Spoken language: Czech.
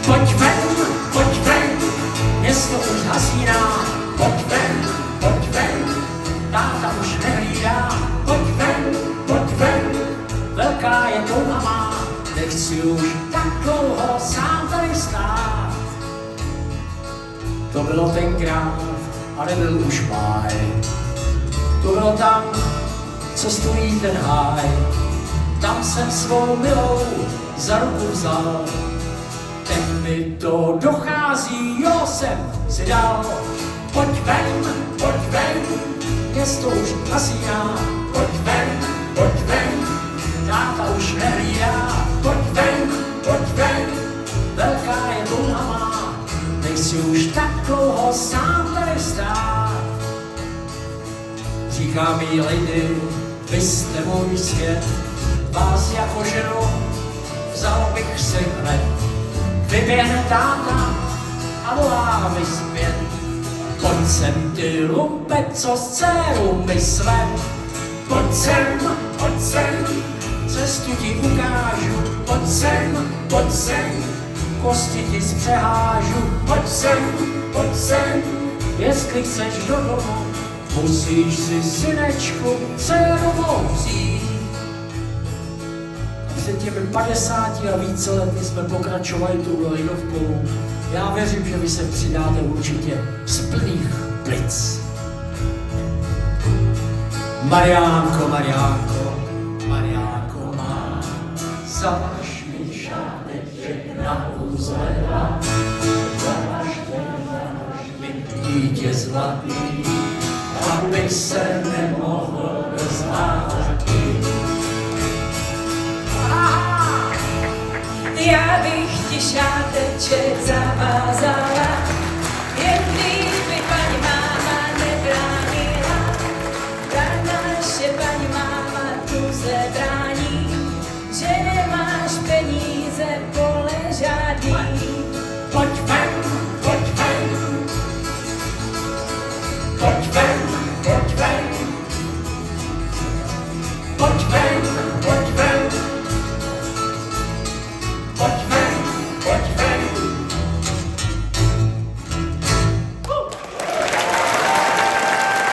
pojď ven, město už hasíná. Pojď ven, táta už nehlídá. Pojď ven, velká je touha má. Nechci už tak dlouho sám tady stát. To bylo tenkrát, a nebyl už máj. To bylo tam, co stojí ten háj. Tam jsem svou milou za ruku vzal. Teď mi to dochází, jo, jsem si dal. Pojď ven, město už hasíná. Pojď ven, táta už nehlídá. Pojď ven, velká je touha má. Nechci už tak dlouho sám tady stát. Říká mi lady, vy jste můj svět. Vás jako ženu vzal bych si hned. Vyběhne táta a volá mi zpět. Pojď sem ty lumpe, co s dcerou mi sved. Pojď sem, cestu ti ukážu. Pojď sem, kosti ti zpřehážu. Pojď sem, jestli chceš do domu, musíš si synečku dceru vzít. Před těmi 50 a více lety jsme pokračovali tou lidovkou. Já věřím, že vy se přidáte určitě z plných plic. Mariánko má, zavaž mi šáteček na úzleda. Zavaž mi dítě zlatý, aby se nemohl zmáčky. Já bych ti šáteček zavázala, jedný